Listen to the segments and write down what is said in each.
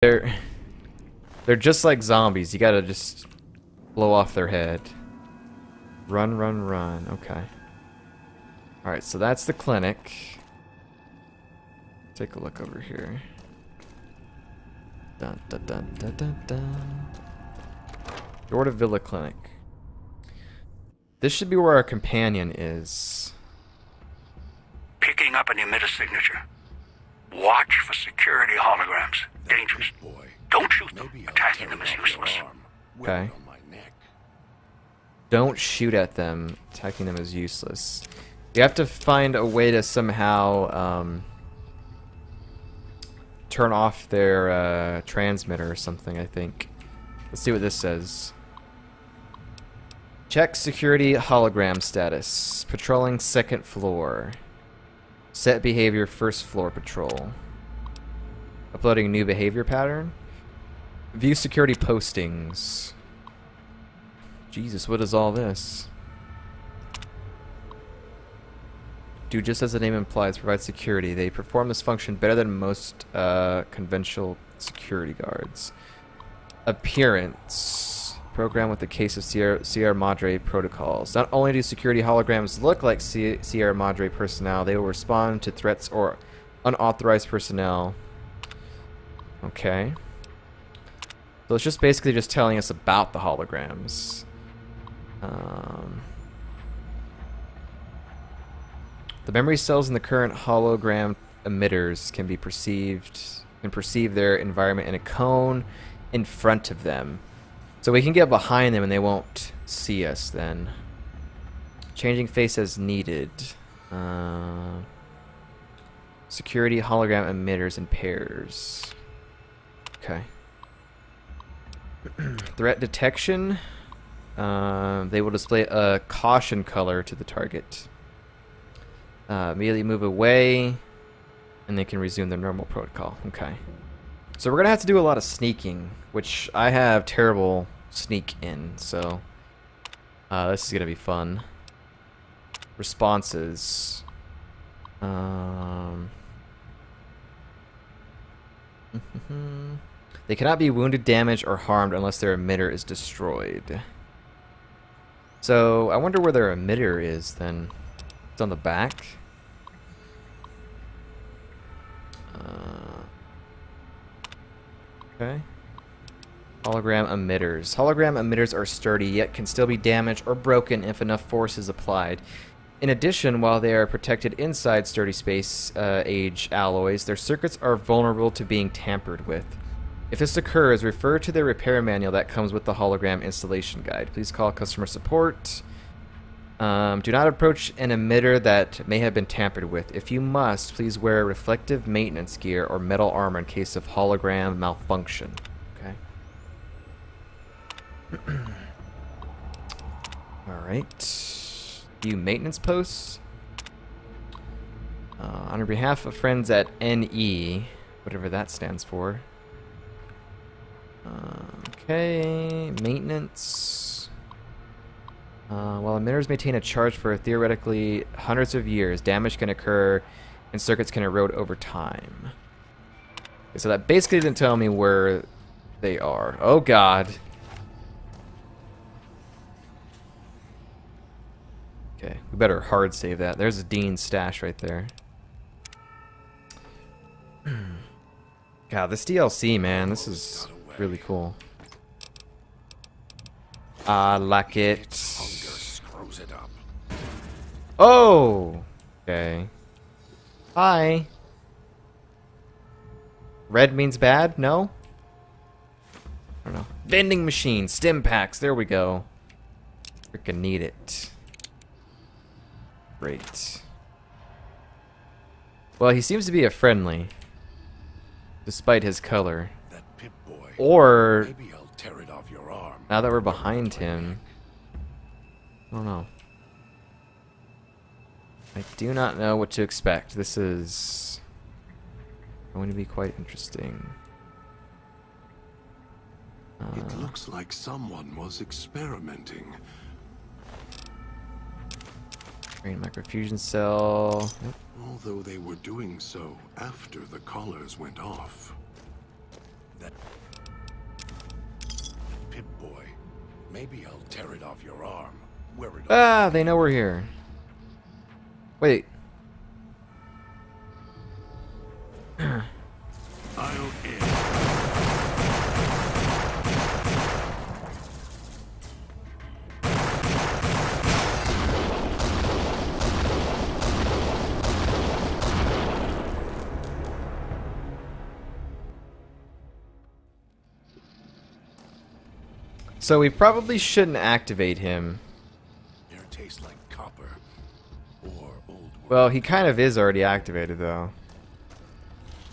They're just like zombies. You gotta just blow off their head. Run, run, run. Okay. Alright, so that's the clinic. Take a look over here. Dun, dun, dun, dun, dun, dun. Door to Villa Clinic. This should be where our companion is. Picking up an emitter signature. Watch for security holograms. Dangerous. Don't shoot them. Attacking them is useless. Okay. Don't shoot at them. Attacking them is useless. You have to find a way to somehow turn off their transmitter or something, I think. Let's see what this says. Check security hologram status. Patrolling second floor. Set behavior first floor patrol. Uploading new behavior pattern. View security postings. Jesus, what is all this? Do just as the name implies, provide security. They perform this function better than most conventional security guards. Appearance. Program with the case of Sierra Madre protocols. Not only do security holograms look like Sierra Madre personnel, they will respond to threats or unauthorized personnel. Okay. So it's just basically just telling us about the holograms. The memory cells in the current hologram emitters can perceive their environment in a cone in front of them. So we can get behind them and they won't see us then. Changing face as needed. Security hologram emitters in pairs. Okay. Threat detection. They will display a caution color to the target. Immediately move away, and they can resume their normal protocol. Okay. So we're going to have to do a lot of sneaking, which I have terrible sneak in, so this is going to be fun. Responses. They cannot be wounded, damaged, or harmed unless their emitter is destroyed. So I wonder where their emitter is then. It's on the back. Okay. Hologram emitters. Hologram emitters are sturdy, yet can still be damaged or broken if enough force is applied. In addition, while they are protected inside sturdy space age alloys, their circuits are vulnerable to being tampered with. If this occurs, refer to the repair manual that comes with the hologram installation guide. Please call customer support. Do not approach an emitter that may have been tampered with. If you must, please wear reflective maintenance gear or metal armor in case of hologram malfunction. Okay. Alright. View maintenance posts. On behalf of friends at NE, whatever that stands for. Okay, maintenance. While emitters maintain a charge for theoretically hundreds of years, damage can occur and circuits can erode over time. Okay, so that basically didn't tell me where they are. Oh god. Okay, we better hard save that. There's a Dean's stash right there. God, this DLC, man, this is really cool. I like it. Oh! Okay. Hi. Red means bad? No? I don't know. Vending machine, stim packs, there we go. Freaking need it. Great. Well, he seems to be a friendly. Despite his color. That Pip-Boy. Or Maybe I'll tear it off your arm. now that we're behind him. I don't know. I do not know what to expect. This is going to be quite interesting. It looks like someone was experimenting. Brain microfusion cell. Yep. Although they were doing so after the collars went off. That Maybe I'll tear it off your arm. Wear it Ah, they know we're here. Wait. I'll in. So we probably shouldn't activate him. Air tastes like copper or old. Well, he kind of is already activated, though.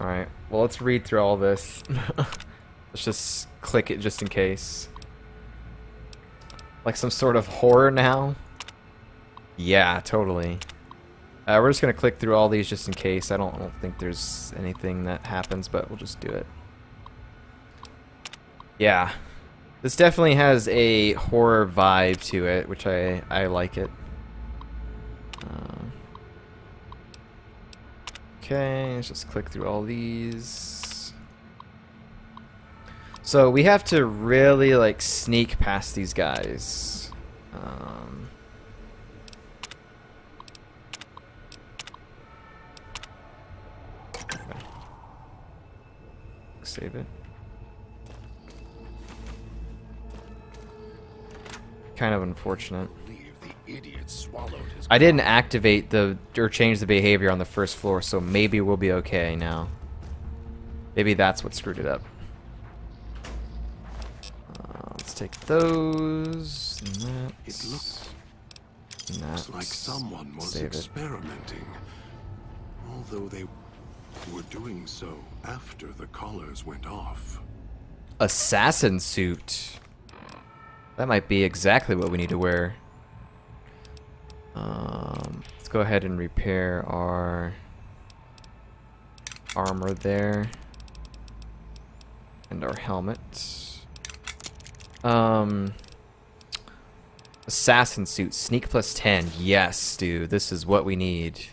Alright, well, let's read through all this. Let's just click it just in case. Like some sort of horror now? Yeah, totally. We're just gonna click through all these just in case. I don't think there's anything that happens, but we'll just do it. Yeah. This definitely has a horror vibe to it, which I like it. Okay, let's just click through all these. So we have to really like sneak past these guys. Okay. Save it. Kind of unfortunate. The idiot swallowed his. I didn't activate or change the behavior on the first floor, so maybe we'll be okay now. Maybe that's what screwed it up. Let's take those. And It looks like someone was experimenting. Although they were doing so after the collars went off. Assassin suit. That might be exactly what we need to wear. Let's go ahead and repair our armor there. And our helmet. Assassin suit, sneak plus 10. Yes, dude, this is what we need.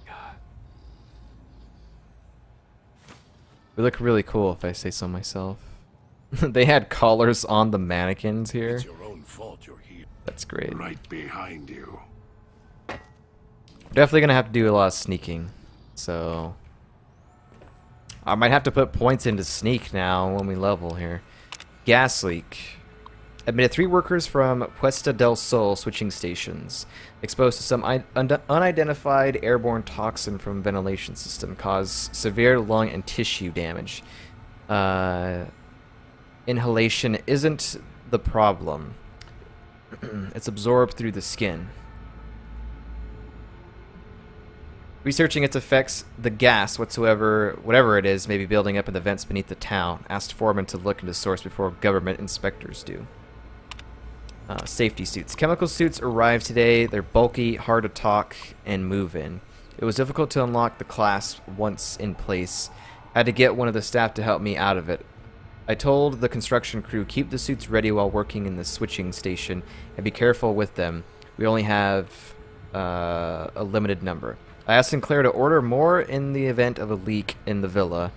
God. We look really cool if I say so myself. They had collars on the mannequins here. It's your own fault you're here. That's great. Right behind you. Definitely gonna have to do a lot of sneaking. So I might have to put points into sneak now when we level here. Gas leak. Admitted 3 workers from Puesta del Sol switching stations. Exposed to some unidentified airborne toxin from ventilation system. Caused severe lung and tissue damage. Inhalation isn't the problem. It's absorbed through the skin. Researching its effects, the gas, whatever it is, may be building up in the vents beneath the town. Asked foreman to look into source before government inspectors do. Safety suits. Chemical suits arrived today. They're bulky, hard to talk, and move in. It was difficult to unlock the class once in place. Had to get one of the staff to help me out of it. I told the construction crew, keep the suits ready while working in the switching station, and be careful with them. We only have a limited number. I asked Sinclair to order more in the event of a leak in the villa,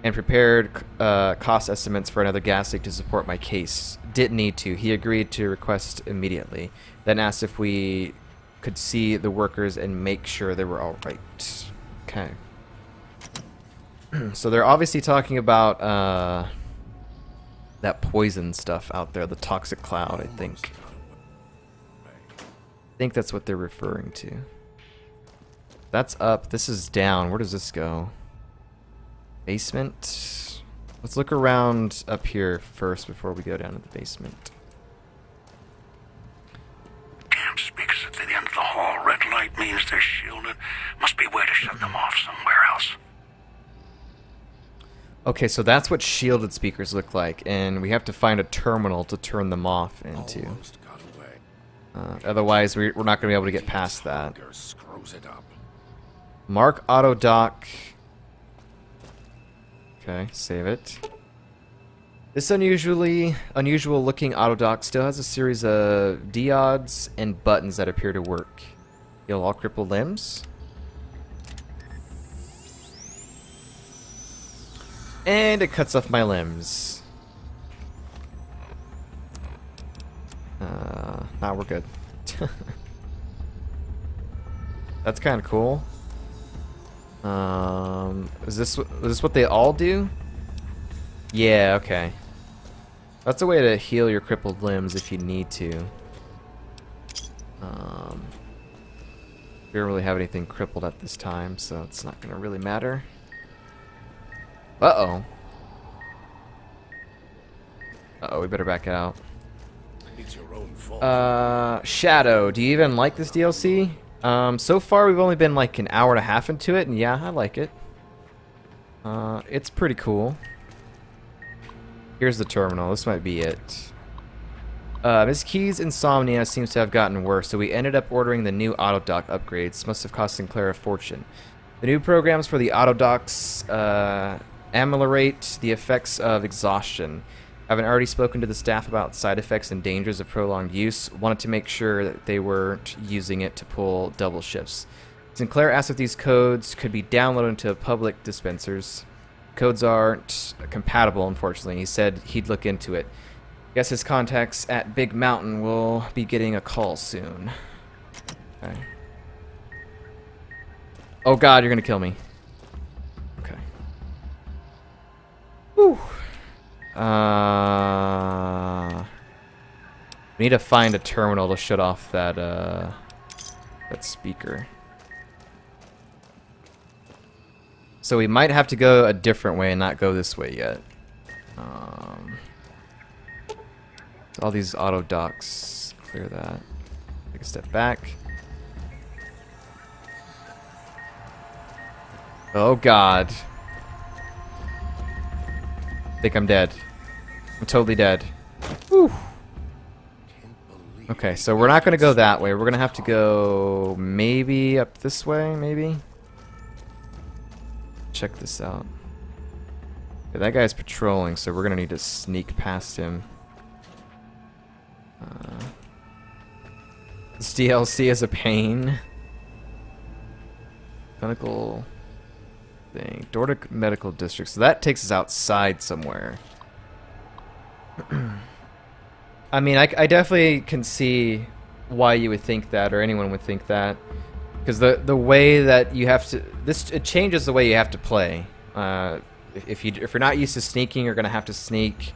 and prepared cost estimates for another gas leak to support my case. Didn't need to. He agreed to request immediately. Then asked if we could see the workers and make sure they were all right. Okay. So they're obviously talking about that poison stuff out there, the toxic cloud, I think. I think that's what they're referring to. That's up. This is down. Where does this go? Basement. Let's look around up here first before we go down to the basement. Damn speakers at the end of the hall. Red light means they're shielded. Must be a way to shut them off somewhere else. Okay, so that's what shielded speakers look like, and we have to find a terminal to turn them off into. Almost got away. Otherwise, we're not going to be able to get past that. Hunger screws it up. Mark auto dock. Okay, save it. This unusual looking auto dock still has a series of diodes and buttons that appear to work. Heal all crippled limbs. And it cuts off my limbs. Nah, we're good. That's kind of cool. Is this what they all do? Yeah, okay. That's a way to heal your crippled limbs if you need to. We don't really have anything crippled at this time, so it's not gonna really matter. Uh-oh. Uh-oh, we better back out. It's your own fault. Shadow, do you even like this DLC? So far we've only been like an hour and a half into it, and yeah, I like it. It's pretty cool. Here's the terminal. This might be it. Ms. Key's insomnia seems to have gotten worse, so we ended up ordering the new autodock upgrades. Must have cost Sinclair a fortune. The new programs for the autodocks ameliorate the effects of exhaustion. Having already spoken to the staff about side effects and dangers of prolonged use, wanted to make sure that they weren't using it to pull double shifts. Sinclair asked if these codes could be downloaded into public dispensers. Codes aren't compatible, unfortunately. He said he'd look into it. Guess his contacts at Big Mountain will be getting a call soon. Okay. Oh god, you're gonna kill me. Okay. Whew. We need to find a terminal to shut off that that speaker. So we might have to go a different way and not go this way yet. All these auto docks. Clear that. Take a step back. Oh god. I think I'm dead. I'm totally dead. Whew. Okay, so we're not gonna go that way. We're gonna have to go maybe up this way, maybe? Check this out. Yeah, that guy's patrolling, so we're gonna need to sneak past him. This DLC is a pain. Medical thing. Door to medical district. So that takes us outside somewhere. I mean, I definitely can see why you would think that, or anyone would think that, because the way that you have to it changes the way you have to play. If you're not used to sneaking, you're gonna have to sneak.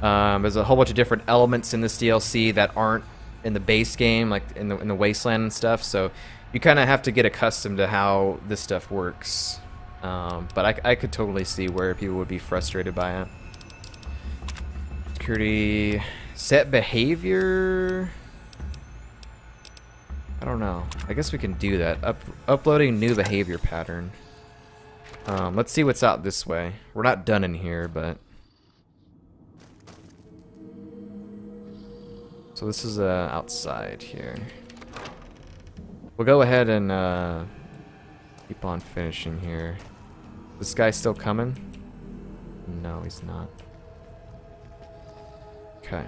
There's a whole bunch of different elements in this DLC that aren't in the base game, like in the Wasteland and stuff. So you kind of have to get accustomed to how this stuff works. But I could totally see where people would be frustrated by it. Security set behavior. I don't know. I guess we can do that. Uploading new behavior pattern. Let's see what's out this way. We're not done in here, but. So this is outside here. We'll go ahead and keep on finishing here. This guy's still coming? No, he's not. Okay.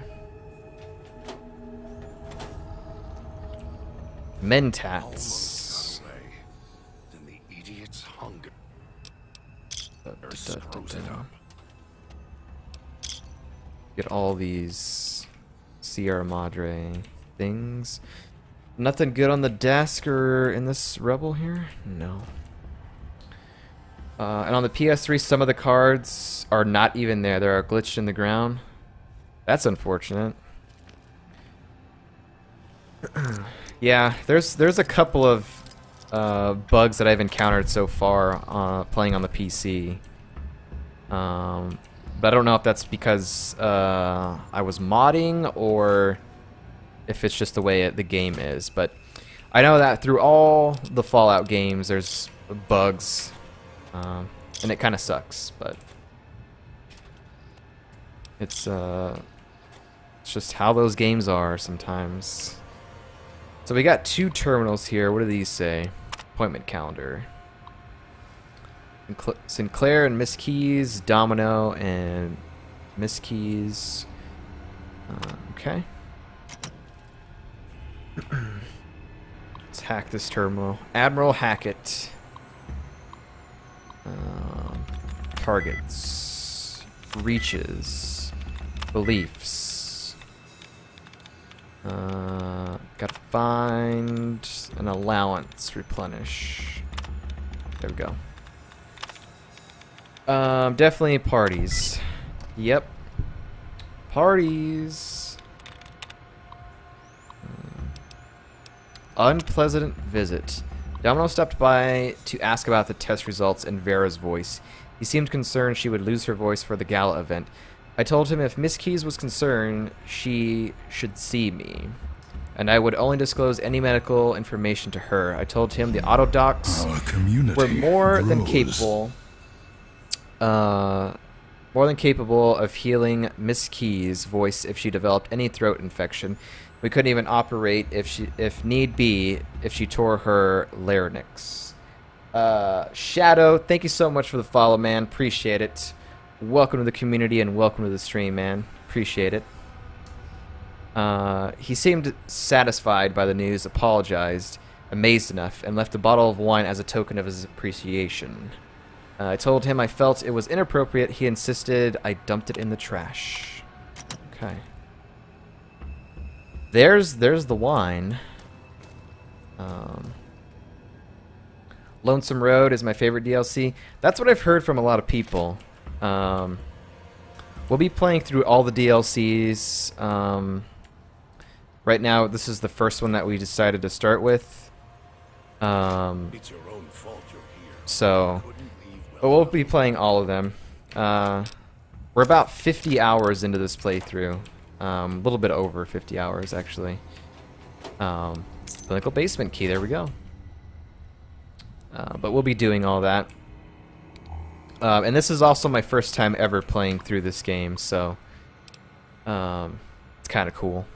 Mentats. Then the idiot's hunger. Get all these Sierra Madre things. Nothing good on the desk or in this rebel here? No. And on the PS3, some of the cards are not even there. They are glitched in the ground. That's unfortunate. Yeah, there's a couple of bugs that I've encountered so far playing on the PC. But I don't know if that's because I was modding or if it's just the way the game is. But I know that through all the Fallout games, there's bugs, and it kind of sucks. But it's just how those games are sometimes. So we got 2 terminals here. What do these say? Appointment calendar. Sinclair and Miss Keys, Domino and Miss Keys. Okay. Let's hack this terminal. Admiral Hackett. Targets. Reaches. Beliefs. Gotta find an allowance, replenish. There we go. Definitely parties. Yep. Parties. Unpleasant visit. Domino stopped by to ask about the test results in Vera's voice. He seemed concerned she would lose her voice for the gala event. I told him if Miss Keys was concerned, she should see me, and I would only disclose any medical information to her. I told him the auto docs were more than capable of healing Miss Keys' voice if she developed any throat infection. We couldn't even operate if need be, if she tore her larynx. Shadow, thank you so much for the follow, man. Appreciate it. Welcome to the community and welcome to the stream, man. Appreciate it. He seemed satisfied by the news, apologized, amazed enough, and left a bottle of wine as a token of his appreciation. I told him I felt it was inappropriate. He insisted I dumped it in the trash. Okay. There's the wine. Lonesome Road is my favorite DLC. That's what I've heard from a lot of people. We'll be playing through all the DLCs. Right now, this is the first one that we decided to start with. It's your own fault you're here. So, but we'll be playing all of them. We're about 50 hours into this playthrough. A little bit over 50 hours, actually. Clinical basement key, there we go. But we'll be doing all that. And this is also my first time ever playing through this game, so it's kind of cool.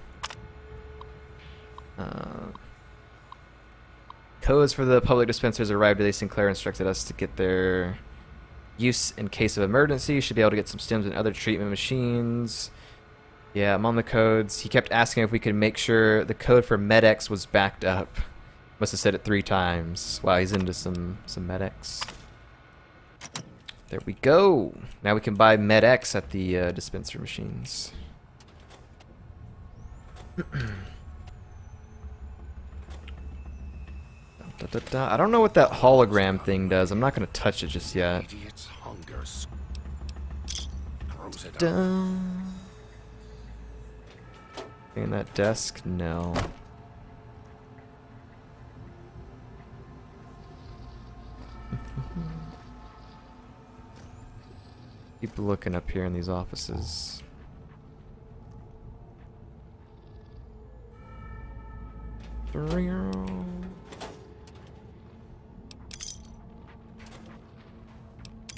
Codes for the public dispensers arrived today. Sinclair instructed us to get their use in case of emergency. Should be able to get some stims and other treatment machines. Yeah, I'm on the codes. He kept asking if we could make sure the code for MedX was backed up. Must have said it 3 times. Wow, he's into some MedX. There we go. Now we can buy MedX at the dispenser machines. I don't know what that hologram thing does. I'm not going to touch it just yet. In that desk? No. Keep looking up here in these offices.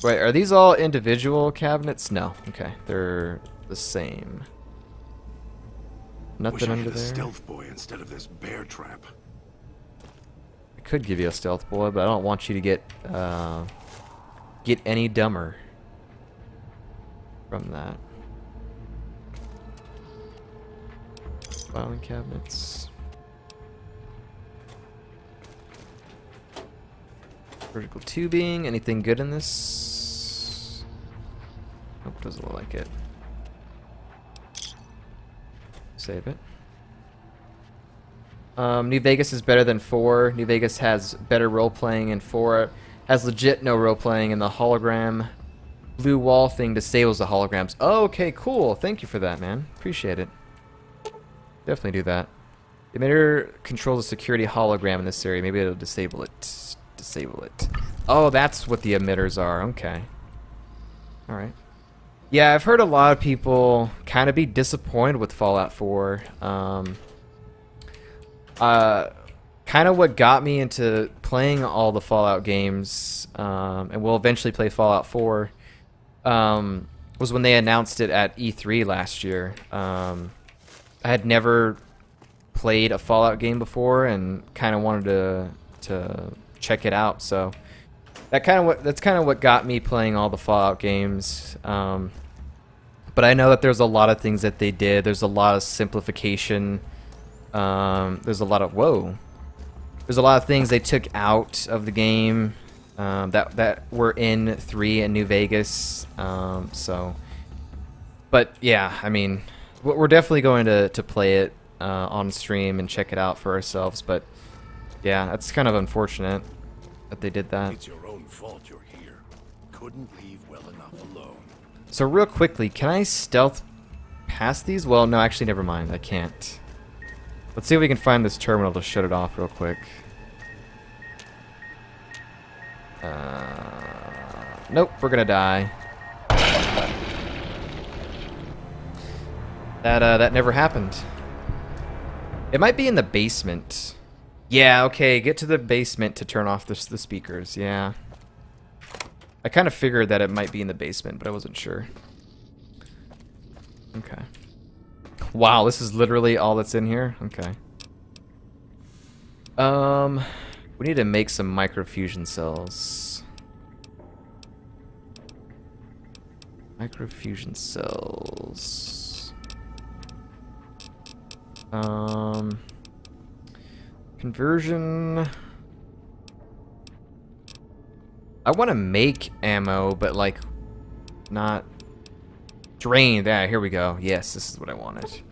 Wait, are these all individual cabinets? No. Okay, they're the same. Nothing under there. Stealth boy instead of this bear trap. I could give you a stealth boy, but I don't want you to get any dumber from that. Filing cabinets. Vertical tubing. Anything good in this? Nope, doesn't look like it. Save it. New Vegas is better than 4. New Vegas has better role-playing, and 4 has legit no role-playing, and the hologram blue wall thing disables the holograms. Oh, okay, cool. Thank you for that, man. Appreciate it. Definitely do that. The emitter controls a security hologram in this area. Maybe it'll disable it. Disable it. Oh, that's what the emitters are. Okay. Alright. Yeah, I've heard a lot of people kind of be disappointed with Fallout 4. Kind of what got me into playing all the Fallout games, and we'll eventually play Fallout 4, was when they announced it at E3 last year. I had never played a Fallout game before and kind of wanted to check it out, so that's kind of what got me playing all the Fallout games. But I know that there's a lot of things that they did. There's a lot of simplification. There's a lot of things they took out of the game that were in 3 and New Vegas. But yeah, I mean, we're definitely going to play it. on stream and check it out for ourselves. But yeah, that's kind of unfortunate that they did that. It's your own fault you're here. Couldn't leave well enough alone. So real quickly, can I stealth past these? Well, no, actually, never mind. I can't. Let's see if we can find this terminal to shut it off real quick. Nope, we're gonna die. That never happened. It might be in the basement. Yeah, okay, get to the basement to turn off the speakers, yeah. I kind of figured that it might be in the basement, but I wasn't sure. Okay. Wow, this is literally all that's in here? Okay. We need to make some microfusion cells. Microfusion cells. Conversion. I want to make ammo, but like, not drain. Yeah, here we go. Yes, this is what I wanted.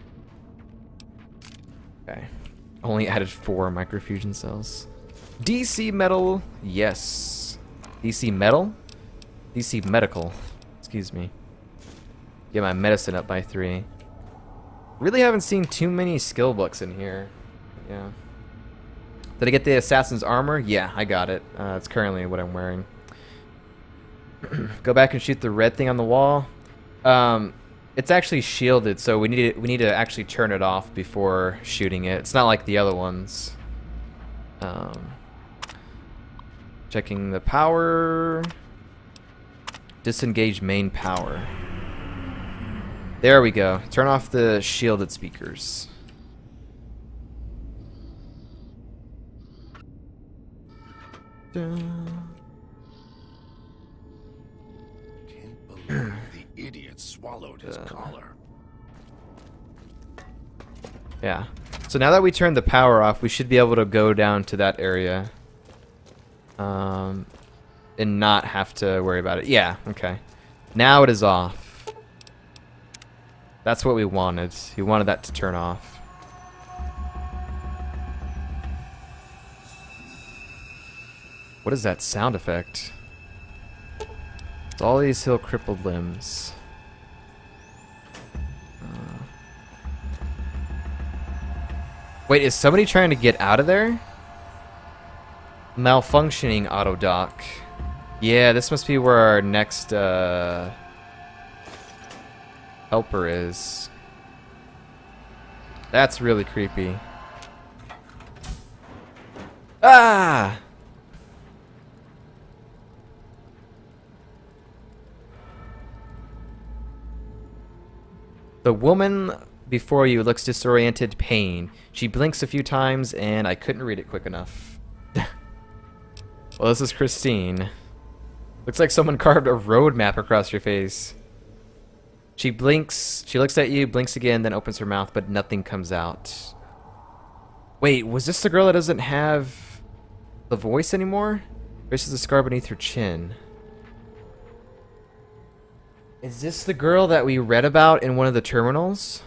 Okay. Only added 4 microfusion cells. DC metal. Yes. DC metal? DC medical. Excuse me. Get my medicine up by 3. Really haven't seen too many skill books in here. Yeah. Did I get the assassin's armor? Yeah, I got it. It's currently what I'm wearing. Go back and shoot the red thing on the wall. It's actually shielded, so we need to actually turn it off before shooting it. It's not like the other ones. Checking the power. Disengage main power. There we go. Turn off the shielded speakers. Can't believe the idiot swallowed his collar. Yeah. So now that we turned the power off, we should be able to go down to that area. And not have to worry about it. Yeah, okay. Now it is off. That's what we wanted. We wanted that to turn off. What is that sound effect? It's all these hill crippled limbs. Wait, is somebody trying to get out of there? Malfunctioning auto dock. Yeah, this must be where our next helper is. That's really creepy. Ah! The woman before you looks disoriented, pain. She blinks a few times and I couldn't read it quick enough. Well, this is Christine. Looks like someone carved a road map across your face. She blinks, she looks at you, blinks again, then opens her mouth, but nothing comes out. Wait, was this the girl that doesn't have the voice anymore? Traces the scar beneath her chin. Is this the girl that we read about in one of the terminals?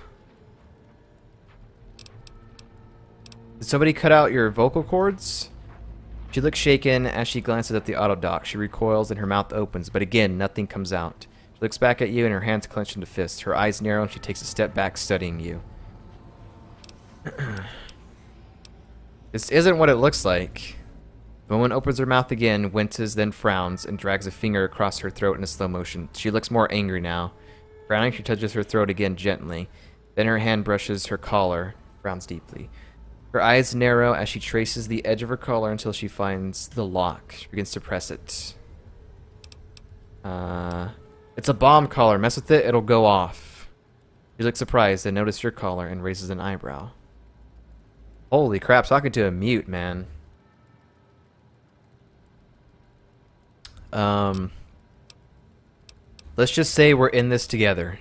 Did somebody cut out your vocal cords? She looks shaken as she glances at the auto dock. She recoils and her mouth opens, but again, nothing comes out. She looks back at you and her hands clench into fists. Her eyes narrow and she takes a step back, studying you. This isn't what it looks like. The woman opens her mouth again, winces, then frowns, and drags a finger across her throat in a slow motion. She looks more angry now. Frowning, she touches her throat again gently. Then her hand brushes her collar, frowns deeply. Her eyes narrow as she traces the edge of her collar until she finds the lock. She begins to press it. It's a bomb collar. Mess with it, it'll go off. She looks surprised and notices your collar and raises an eyebrow. Holy crap, talking to a mute, man. Let's just say we're in this together.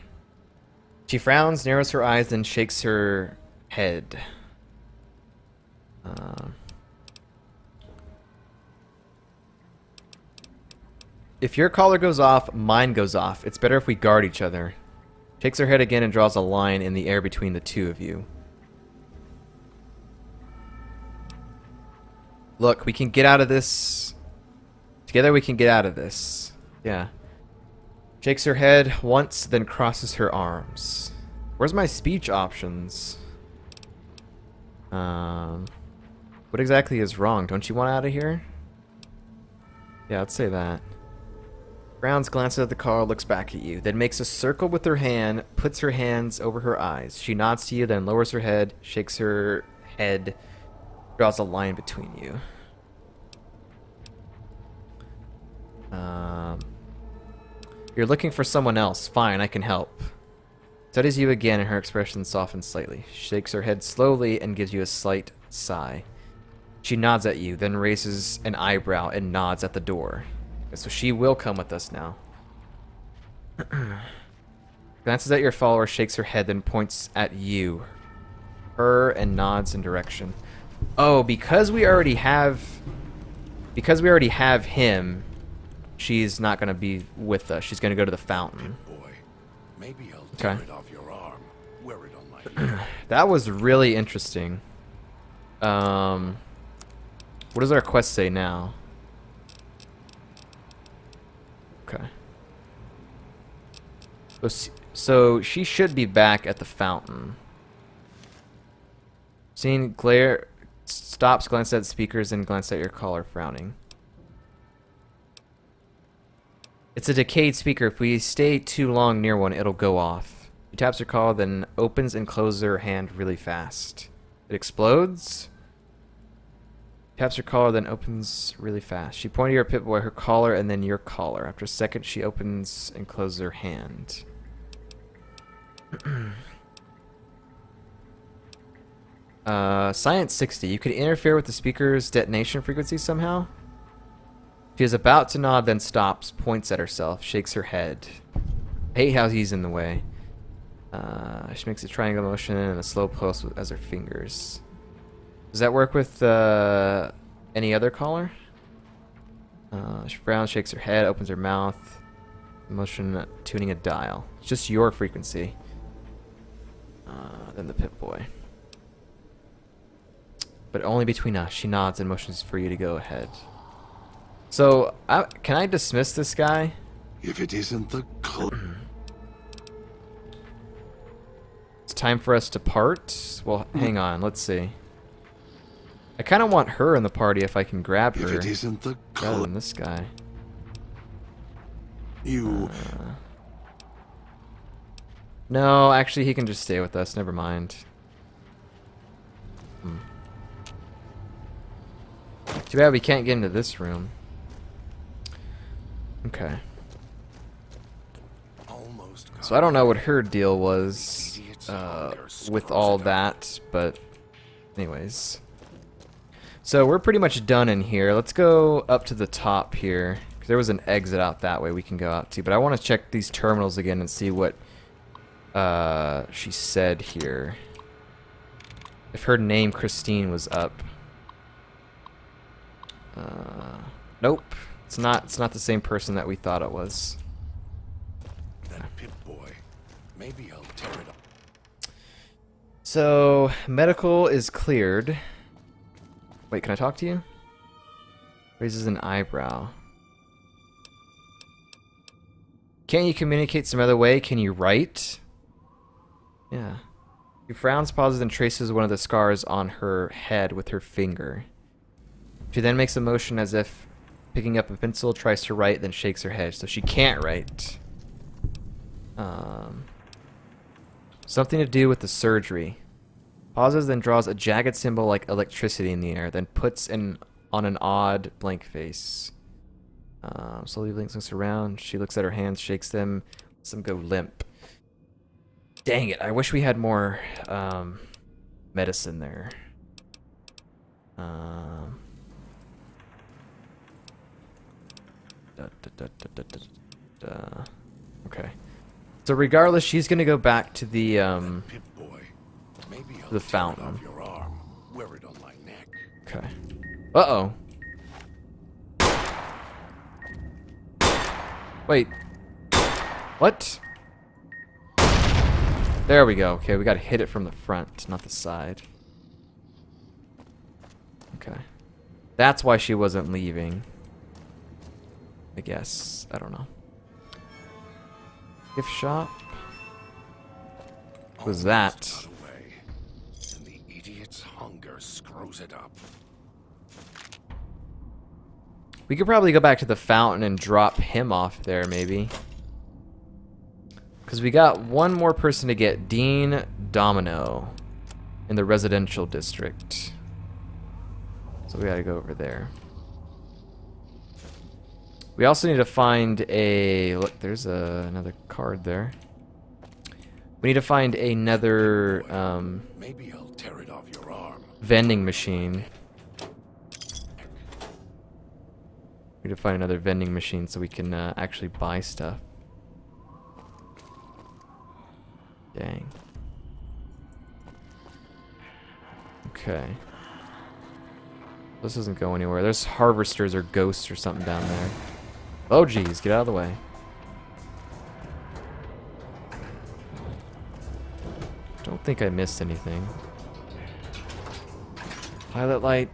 She frowns, narrows her eyes, then shakes her head. If your collar goes off, mine goes off. It's better if we guard each other. Shakes her head again and draws a line in the air between the two of you. Look, we can get out of this. Together we can get out of this. Yeah. Shakes her head once, then crosses her arms. Where's my speech options? What exactly is wrong? Don't you want out of here? Yeah, let's say that. Browns glances at the car, looks back at you, then makes a circle with her hand, puts her hands over her eyes. She nods to you, then lowers her head, shakes her head, draws a line between you. You're looking for someone else. Fine, I can help. Studies you again, and her expression softens slightly. She shakes her head slowly and gives you a slight sigh. She nods at you, then raises an eyebrow and nods at the door. So she will come with us now. Glances at your follower, shakes her head, then points at you. Her and nods in direction. Oh, because we already have him, she's not gonna be with us. She's gonna go to the fountain. Boy, maybe I'll tear it off your arm. Wear it on my neck. That was really interesting. What does our quest say now? Okay. So she should be back at the fountain. Seeing glare, stops, glances at speakers, and glances at your caller, frowning. It's a decayed speaker. If we stay too long near one, it'll go off. She taps her call, then opens and closes her hand really fast. It explodes. Taps her collar, then opens really fast. She pointed your Pip-Boy, her collar, and then your collar. After a second, she opens and closes her hand. Science 60. You could interfere with the speaker's detonation frequency somehow? She is about to nod, then stops, points at herself, shakes her head. I hate how he's in the way. She makes a triangle motion and a slow pulse as her fingers. Does that work with any other caller? She frowns, shakes her head, opens her mouth. Motion tuning a dial. It's just your frequency. Then the Pip-Boy. But only between us. She nods and motions for you to go ahead. So, can I dismiss this guy? If it isn't the It's time for us to part? Well, hang on. Let's see. I kind of want her in the party if I can grab her. If it isn't the rather than this guy. You. No, actually, he can just stay with us. Never mind. Too bad we can't get into this room. Okay. So I don't know what her deal was with all that, but anyways. So we're pretty much done in here. Let's go up to the top here. There was an exit out that way we can go out to, but I want to check these terminals again and see what she said here. If her name Christine was up. Nope. It's not the same person that we thought it was. That Pip-Boy. Maybe I'll tear it up. So medical is cleared. Wait, can I talk to you? Raises an eyebrow. Can't you communicate some other way? Can you write? Yeah. She frowns, pauses, and traces one of the scars on her head with her finger. She then makes a motion as if picking up a pencil, tries to write, then shakes her head. So she can't write. Something to do with the surgery. Pauses, then draws a jagged symbol like electricity in the air, then puts on an odd blank face. Slowly looks around. She looks at her hands, shakes them, lets them go limp. Dang it, I wish we had more medicine there. Okay. So regardless, she's gonna go back to the fountain. Okay. Uh-oh. Wait. What? There we go. Okay, we gotta hit it from the front, not the side. Okay. That's why she wasn't leaving. I guess. I don't know. Gift shop? What was that? Almost got away, and the idiot's hunger screws it up. We could probably go back to the fountain and drop him off there, maybe. Because we got one more person to get. Dean Domino. In the residential district. So we gotta go over there. We also need to find a... Look, there's another card there. We need to find another Maybe I'll tear it off your arm. vending machine. We need to find another vending machine so we can actually buy stuff. Dang. Okay. This doesn't go anywhere. There's harvesters or ghosts or something down there. Oh geez, get out of the way. Don't think I missed anything. Pilot light.